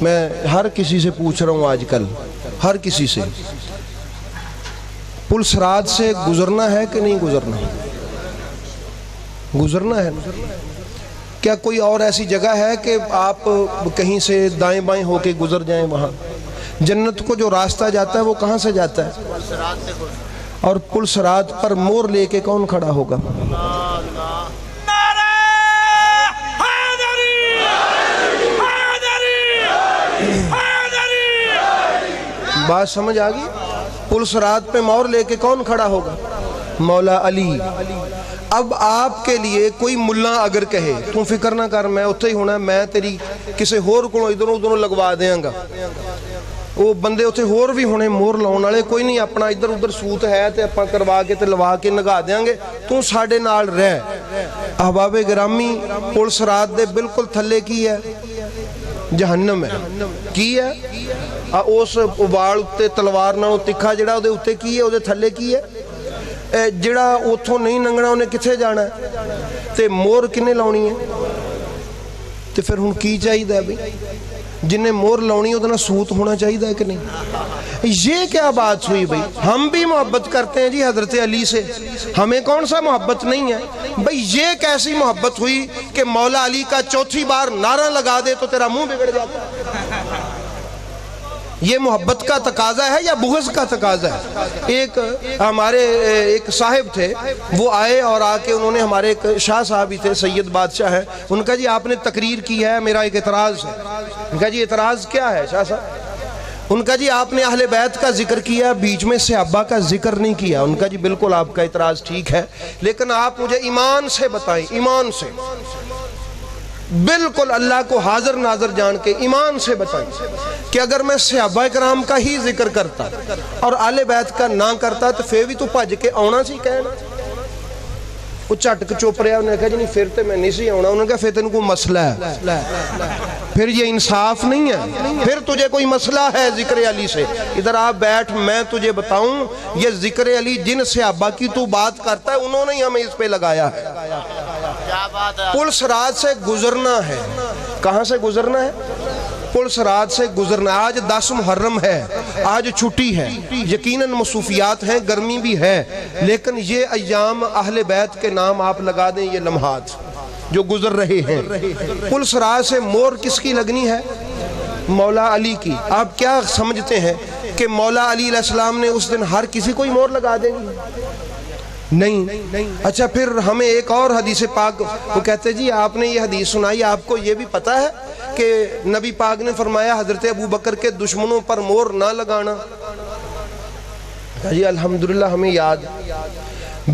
میں ہر کسی سے پوچھ رہا ہوں آج کل، ہر کسی سے، پل صراط سے گزرنا ہے کہ نہیں گزرنا؟ گزرنا ہے نا؟ کیا کوئی اور ایسی جگہ ہے کہ آپ کہیں سے دائیں بائیں ہو کے گزر جائیں؟ وہاں جنت کو جو راستہ جاتا ہے وہ کہاں سے جاتا ہے؟ اور پل صراط پر مور لے کے کون کھڑا ہوگا؟ بات سمجھ آ گئی؟ پل صراط پہ مور لے کے کون کھڑا ہوگا؟ مولا علی۔ اب آپ کے لیے کوئی ملا اگر کہے تو فکر نہ کر، میں اتھے ہی ہونا، میں تیری کسے ہور کو ادھروں ادھروں لگوا دیاں گا، وہ بندے اتھے ہور بھی ہونے مور لاؤن والے، کوئی نہیں، اپنا ادھر ادھر سوت ہے تے اپنا کروا کے تے لوا کے نگا دیاں گے، تو ساڑھے نال رہ۔ احباب گرامی، پل صراط دے بالکل تھلے کی ہے؟ جہنم ہے۔ کی ہے؟ اس ابال تے تلوار نہ تکھا جڑا او دے اتے کی ہے، او دے تھلے کی ہے؟ جڑا اتھوں نہیں ننگنا انہیں کتھے جانا ہے؟ تے مور کنے لاؤنی ہے؟ تے پھر ہن کی چاہیے ہے بھئی؟ جنہیں مور لاؤنی ہے ادھنا سوت ہونا چاہیے ہے کہ نہیں؟ یہ کیا بات ہوئی بھئی؟ ہم بھی محبت کرتے ہیں جی حضرت علی سے، ہمیں کون سا محبت نہیں ہے بھئی؟ یہ کیسی محبت ہوئی کہ مولا علی کا چوتھی بار نعرہ لگا دے تو تیرا منہ بگڑ جاتا ہے؟ یہ محبت کا تقاضا ہے یا بغض کا تقاضا ہے؟ ایک ہمارے ایک صاحب تھے، وہ آئے اور آ کے انہوں نے ہمارے ایک شاہ صاحب ہی تھے، سید بادشاہ ہیں، ان کا جی آپ نے تقریر کی ہے، میرا ایک اعتراض ہے۔ ان کا جی اعتراض کیا ہے شاہ صاحب؟ ان کا جی آپ نے اہل بیت کا ذکر کیا، بیچ میں صحابہ کا ذکر نہیں کیا۔ ان کا جی بالکل آپ کا اعتراض ٹھیک ہے، لیکن آپ مجھے ایمان سے بتائیں، ایمان سے، بالکل اللہ کو حاضر ناظر جان کے ایمان سے بتائیں کہ اگر میں صحابہ کرام کا ہی ذکر کرتا اور اہل بیت کا نہ کرتا تو پھر بھی تو بھج کے آنا سی کہنا؟ وہ چٹک چپ رہا، انہوں نے کہا جی نہیں پھر تے میں نہیں سی آنا۔ انہوں نے کہا پھر تین کو مسئلہ ہے، پھر یہ انصاف نہیں ہے، پھر تجھے کوئی مسئلہ ہے ذکر علی سے۔ ادھر آپ بیٹھ، میں تجھے بتاؤں، یہ ذکر علی جن صحابہ کی تو بات کرتا ہے انہوں نے ہی ہمیں اس پہ لگایا ہے۔ پل صراط سے گزرنا ہے۔ کہاں سے گزرنا ہے؟ پل صراط سے گزرنا ہے۔ آج 10 محرم ہے، آج چھٹی ہے، یقیناً مصروفیات ہیں، گرمی بھی ہے، لیکن یہ ایام اہل بیت کے نام آپ لگا دیں، یہ لمحات جو گزر رہے ہیں۔ پل صراط سے مور کس کی لگنی ہے؟ مولا علی کی۔ آپ کیا سمجھتے ہیں کہ مولا علی علیہ السلام نے اس دن ہر کسی کو ہی مور لگا دیں گی؟ نہیں۔ اچھا پھر ہمیں ایک اور حدیث پاک، وہ کہتے جی آپ نے یہ حدیث سنائی، آپ کو یہ بھی پتا ہے کہ نبی پاک نے فرمایا حضرت ابو بکر کے دشمنوں پر مور نہ لگانا؟ جی الحمدللہ ہمیں یاد،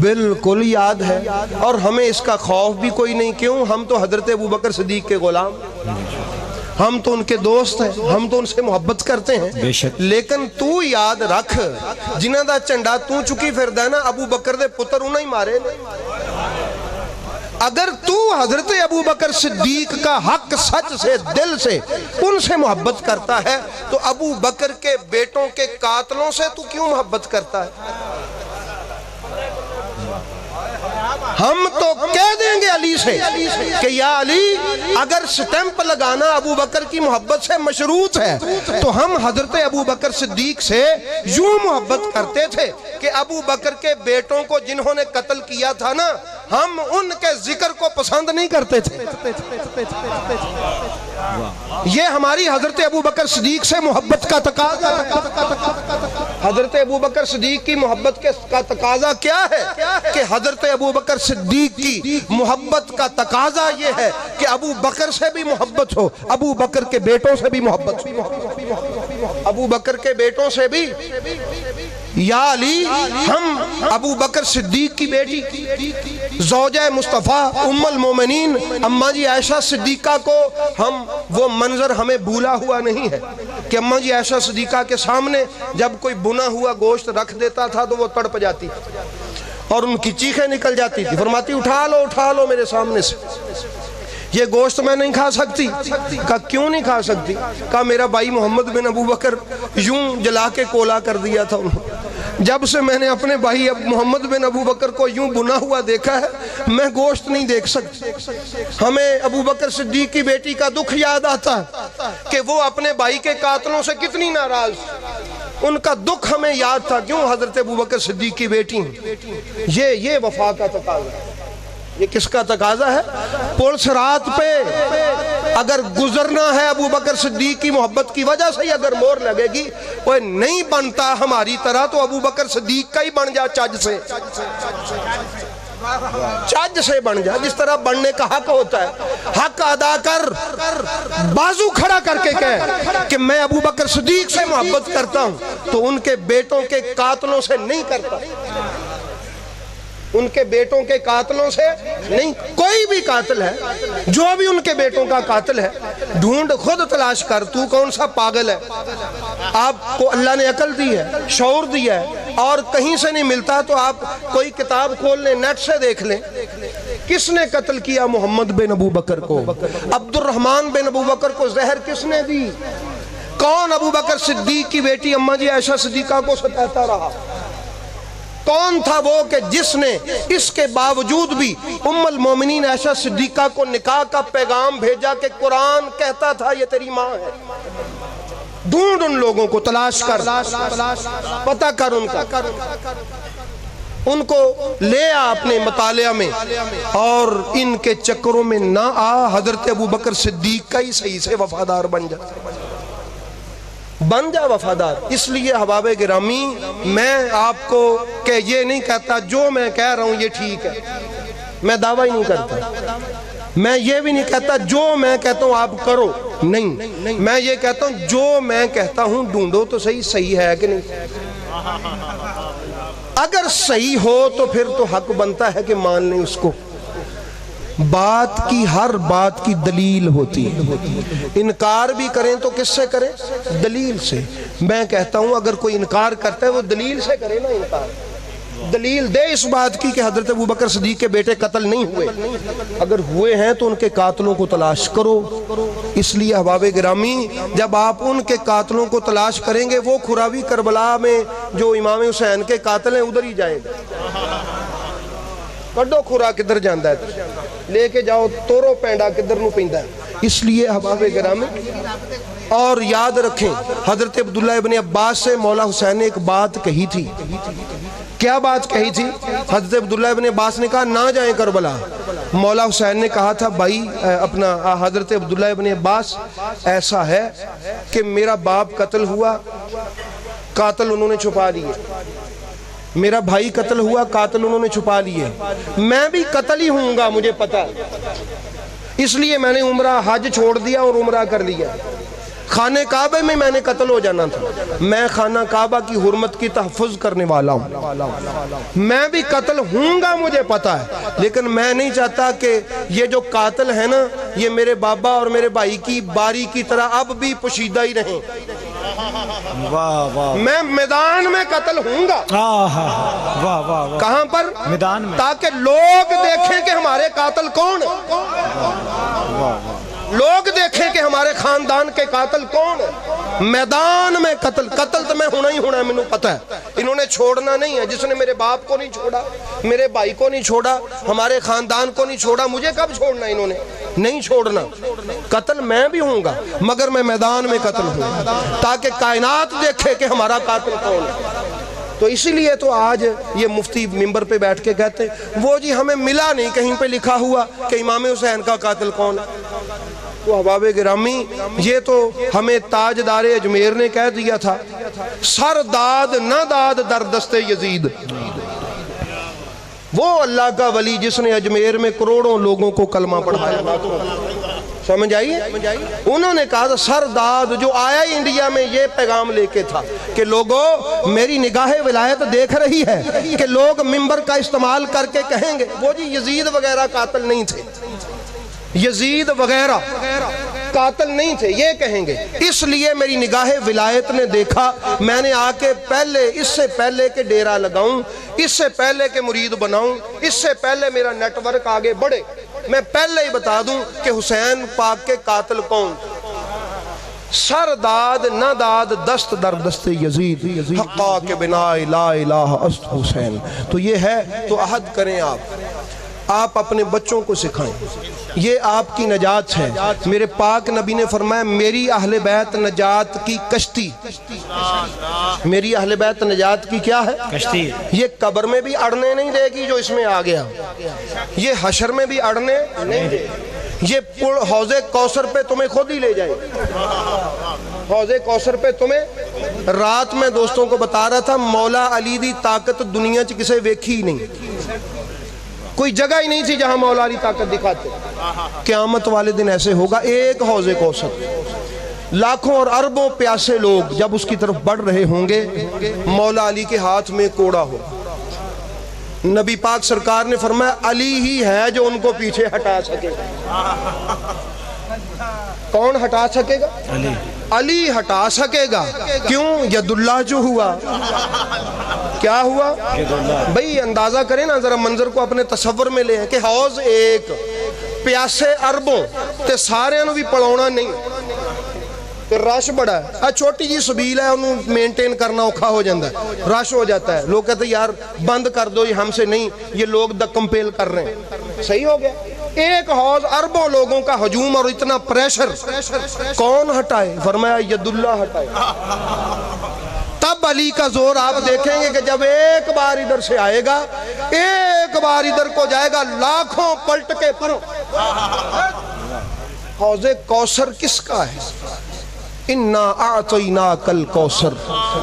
بالکل یاد ہے، اور ہمیں اس کا خوف بھی کوئی نہیں۔ کیوں؟ ہم تو حضرت ابو بکر صدیق کے غلام، ہم تو ان کے دوست ہیں، ہم تو ان سے محبت کرتے ہیں۔ لیکن تو یاد رکھ، جنہ دا چنڈا تو چکی پھر دینا، ابو بکر دے پتر انہیں ہی مارے نے۔ اگر تو حضرت ابو بکر صدیق کا حق سچ سے دل سے ان سے محبت کرتا ہے تو ابو بکر کے بیٹوں کے قاتلوں سے تو کیوں محبت کرتا ہے؟ ہم تو کہہ دیں گے علی سے کہ یا علی، اگر سٹیمپ لگانا ابو بکر کی محبت سے مشروط ہے تو ہم حضرت ابو بکر صدیق سے یوں محبت کرتے تھے کہ ابو بکر کے بیٹوں کو جنہوں نے قتل کیا تھا نا، ہم ان کے ذکر کو پسند نہیں کرتے تھے۔ یہ ہماری حضرت ابو بکر صدیق سے محبت کا تقاضا ہے۔ حضرت ابو بکر صدیق کی محبت کا تقاضا کیا ہے کہ حضرت ابو بکر صدیق کی محبت کا تقاضا یہ ہے کہ ابو بکر سے بھی محبت ہو، ابو بکر کے بیٹوں سے بھی محبت ہو، ابو بکر کے بیٹوں سے بھی۔ یا علی، ہم ابو بکر صدیق کی بیٹی زوجہ مصطفیٰ ام المومنین اماں جی عائشہ صدیقہ کو ہم وہ منظر ہمیں بھولا ہوا نہیں ہے کہ اماں جی عائشہ صدیقہ کے سامنے جب کوئی بنا ہوا گوشت رکھ دیتا تھا تو وہ تڑپ جاتی اور ان کی چیخیں نکل جاتی تھی، فرماتی اٹھا لو میرے سامنے سے، یہ گوشت میں نہیں کھا سکتی۔ کہا کیوں نہیں کھا سکتی؟ کہا میرا بھائی محمد بن ابو بکر یوں جلا کے کولا کر دیا تھا انہوں۔ جب سے میں نے اپنے بھائی محمد بن ابو بکر کو یوں بنا ہوا دیکھا ہے میں گوشت نہیں دیکھ سکتا۔ ہمیں ابو بکر صدیق کی بیٹی کا دکھ یاد آتا ہے کہ وہ اپنے بھائی کے قاتلوں سے کتنی ناراض، ان کا دکھ ہمیں یاد تھا۔ کیوں؟ حضرت ابو بکر صدیق کی بیٹی ہیں۔ یہ وفا کا تقاضا ہے۔ یہ کس کا تقاضا ہے؟ پلس رات پہ اگر گزرنا ہے ابو بکر صدیق کی محبت کی وجہ سے اگر مور لگے گی، وہ نہیں بنتا ہماری طرح تو ابو بکر صدیق کا ہی بن جا، چج سے بن جا، جس طرح بننے کا حق ہوتا ہے۔ حق ادا کر، بازو کھڑا کر کے کہہ کہ میں ابو بکر صدیق سے محبت کرتا ہوں، تو ان کے بیٹوں کے قاتلوں سے نہیں کرتا، ان کے بیٹوں کے قاتلوں سے نہیں۔ کوئی بھی قاتل ہے، جو بھی ان کے بیٹوں کا قاتل ہے، ڈھونڈ، خود تلاش کر، تو کون سا پاگل ہے۔ آپ کو اللہ نے عقل دی ہے، شعور دیا ہے، اور کہیں سے نہیں ملتا تو آپ کوئی کتاب کھول لیں، نیٹ سے دیکھ لیں کس نے قتل کیا محمد بن ابو بکر کو، عبد الرحمن بن ابو بکر کو زہر کس نے دی، کون ابو بکر صدیق کی بیٹی اماں جی عائشہ صدیقہ کو ستاتا رہا، کون تھا وہ کہ جس نے اس کے باوجود بھی ام المومنین عائشہ صدیقہ کو نکاح کا پیغام بھیجا کہ قرآن کہتا تھا یہ تیری ماں ہے۔ ڈھونڈ ان لوگوں کو، تلاش کر، پتہ کر ان کا، ان کو لے آ اپنے مطالعہ میں، اور ان کے چکروں میں نہ آ۔ حضرت ابو بکر صدیق کا ہی صحیح سے وفادار بن جا، بن جا وفادار۔ اس لیے احباب گرامی، میں آپ کو کہ یہ نہیں کہتا جو میں کہہ رہا ہوں یہ ٹھیک ہے، میں دعویٰ ہی نہیں کرتا، میں یہ بھی نہیں کہتا جو میں کہتا ہوں آپ کرو، نہیں، میں یہ کہتا ہوں جو میں کہتا ہوں ڈھونڈو تو صحیح ہے کہ نہیں۔ اگر صحیح ہو تو پھر تو حق بنتا ہے کہ مان لیں اس کو۔ بات کی، ہر بات کی دلیل ہوتی ہے، انکار بھی کریں تو کس سے کریں؟ دلیل سے۔ میں کہتا ہوں اگر کوئی انکار کرتا ہے وہ دلیل سے کرے نا انکار، دلیل دے اس بات کی کہ حضرت ابو بکر صدیق کے بیٹے قتل نہیں ہوئے، اگر ہوئے ہیں تو ان کے قاتلوں کو تلاش کرو۔ اس لیے احباب گرامی، جب آپ ان کے قاتلوں کو تلاش کریں گے، وہ کھراوی کربلا میں جو امام حسین کے قاتل ہیں ادھر ہی جائیں گے۔ کڈو کھرا کدھر جاندہ ہے، لے کے جاؤ تورو پینڈا کدھر نو پیندہ ہے۔ اس لیے احباب گرامی، اور یاد رکھیں حضرت عبداللہ ابن عباس سے مولا حسین نے ایک بات کہی تھی۔ کیا بات کہی تھی؟ حضرت عبداللہ ابن عباس نے کہا نہ جائیں کربلا۔ مولا حسین نے کہا تھا بھائی اپنا حضرت عبداللہ ابن عباس، ایسا ہے کہ میرا باپ قتل ہوا، قاتل انہوں نے چھپا لیے، میرا بھائی قتل ہوا، قاتل انہوں نے چھپا لیے، میں بھی قتل ہی ہوں گا مجھے پتا، اس لیے میں نے عمرہ حج چھوڑ دیا اور عمرہ کر لیا۔ خانہ کعبہ میں نے قتل ہو جانا تھا، میں خانہ کعبہ کی حرمت کی تحفظ کرنے والا ہوں، میں بھی قتل ہوں گا مجھے پتا ہے، لیکن میں نہیں چاہتا کہ یہ جو قاتل ہے نا یہ میرے بابا اور میرے بھائی کی باری کی طرح اب بھی پوشیدہ ہی رہیں۔ میں میدان میں قتل ہوں گا، کہاں پر؟ میدان میں، تاکہ لوگ دیکھیں کہ ہمارے قاتل کون ہیں، لوگ دیکھیں کہ ہمارے خاندان کے قاتل کون ہیں۔ میدان میں قتل تو میں ہونا ہی ہونا ہے، مجھے پتا ہے، انہوں نے چھوڑنا نہیں ہے، جس نے میرے باپ کو نہیں چھوڑا، میرے بھائی کو نہیں چھوڑا، ہمارے خاندان کو نہیں چھوڑا، مجھے کب چھوڑنا انہوں نے؟ نہیں چھوڑنا۔ قتل میں بھی ہوں گا مگر میں میدان میں قتل ہوں، تاکہ کائنات دیکھے کہ ہمارا قاتل کون ہے۔ تو اسی لیے تو آج یہ مفتی ممبر پہ بیٹھ کے کہتے ہیں وہ جی ہمیں ملا نہیں کہیں پہ لکھا ہوا کہ امام حسین کا قاتل کون ہے۔ تو احباب گرامی، یہ تو ہمیں تاجدار اجمیر نے کہہ دیا تھا، سر داد نہ داد در دست یزید۔ وہ اللہ کا ولی جس نے اجمیر میں کروڑوں لوگوں کو کلمہ پڑھایا، سمجھ آئیے؟ انہوں نے کہا تھا سرداد جو آیا انڈیا میں یہ پیغام لے کے تھا کہ لوگوں میری نگاہ ولایت دیکھ رہی ہے کہ لوگ منبر کا استعمال کر کے کہیں گے وہ جی یزید وغیرہ قاتل نہیں تھے، یزید وغیرہ قاتل نہیں تھے، یہ کہیں گے۔ اس لیے میری نگاہ ولایت نے دیکھا، میں نے آ کے پہلے اس سے پہلے کہ ڈیرا لگاؤں، اس سے پہلے کہ مرید بناؤں، اس سے پہلے میرا نیٹ ورک آگے بڑھے، میں پہلے ہی بتا دوں کہ حسین پاک کے قاتل کون۔ سر داد نہ داد دست در دست یزید حقا کے بنا لا الہ است حسین. تو یہ ہے تو عہد کریں آپ اپنے بچوں کو سکھائیں. یہ آپ کی نجات ہے. میرے پاک نبی نے فرمایا میری اہل بیت نجات کی کشتی. میری اہل بیت نجات کی کیا ہے؟ کشتی. یہ قبر میں بھی اڑنے نہیں دے گی جو اس میں آ گیا, یہ حشر میں بھی اڑنے نہیں دے گی. یہ حوض کوثر پہ تمہیں خود ہی لے جائے. حوض کوثر پہ تمہیں رات میں دوستوں کو بتا رہا تھا مولا علی دی طاقت دنیا چ کسے ویکھی ہی نہیں. کوئی جگہ ہی نہیں تھی جہاں مولا علی طاقت دکھاتے. قیامت والے دن ایسے ہوگا ایک حوض کوثر, لاکھوں اور اربوں پیاسے لوگ جب اس کی طرف بڑھ رہے ہوں گے, مولا علی کے ہاتھ میں کوڑا ہو. نبی پاک سرکار نے فرمایا علی ہی ہے جو ان کو پیچھے ہٹا سکے. کون ہٹا سکے گا؟ علی ہٹا سکے گا. کیوں؟ ید اللہ جو ہوا. کیا ہوا بھئی؟ اندازہ کریں نا ذرا منظر کو اپنے تصور میں لے کہ حوض ایک, پیاسے اربوں تے سارے انہوں بھی پڑھونا نہیں, رش بڑا ہے. چھوٹی جی سبیل ہے انہوں مینٹین کرنا اوکھا ہو جاتا ہے, رش ہو جاتا ہے. لوگ کہتے ہیں یار بند کر دو, یہ ہم سے نہیں, یہ لوگ دکم پیل کر رہے ہیں. صحیح ہو گیا. ایک حوض اربوں لوگوں کا ہجوم اور اتنا پریشر, کون ہٹائے؟ فرمایا ید اللہ ہٹائے. تب علی کا زور آپ دیکھیں گے کہ جب ایک بار ادھر سے آئے گا, ایک بار ادھر کو جائے گا, لاکھوں پلٹ کے پروں. حوض کوثر کس کا ہے؟ اِنَّا أَعْطَيْنَاكَ الْكَوْثَرَ.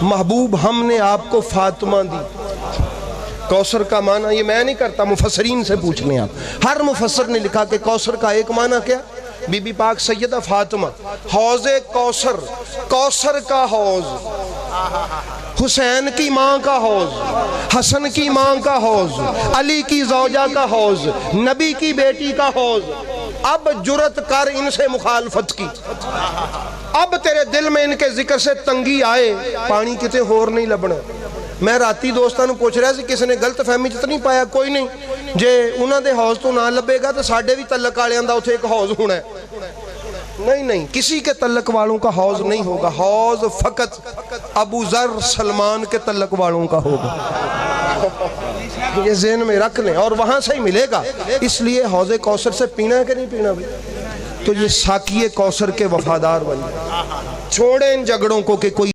محبوب ہم نے آپ کو فاطمہ دی. کوثر کا معنی یہ میں نہیں کرتا, مفسرین سے پوچھ لیں آپ. ہر مفسر نے لکھا کہ کوثر کا ایک معنی کیا؟ بی بی پاک سیدہ فاطمہ. حوض کوثر, کوثر کا حوض, حسین کی ماں کا حوض, حسن کی ماں کا حوض, علی کی زوجہ کا حوض, نبی کی بیٹی کا حوض. اب جرت کر ان سے مخالفت کی. اب تیرے دل میں ان کے ذکر سے تنگی آئے, پانی کتے ہور نہیں لبنا. میں راتی دوستاں نو پوچھ رہا سی کسی نے غلط فہمی تو نہیں پایا؟ کوئی نہیں. جے انہاں دے حوض تو نہ لبے گا تو ساڈے بھی تعلق والیاں دا اتھے ایک حوض ہونا ہے. نہیں, کسی کے تعلق والوں کا حوض نہیں ہوگا. حوض فقط ابو ذر سلمان کے تعلق والوں کا ہوگا. یہ ذہن میں رکھ لیں, اور وہاں سے ہی ملے گا. اس لیے حوض کوثر سے پینا ہے کہ نہیں پینا بھائی؟ تو یہ ساقی کوثر کے وفادار بنیں. چھوڑیں ان جھگڑوں کو کہ کوئی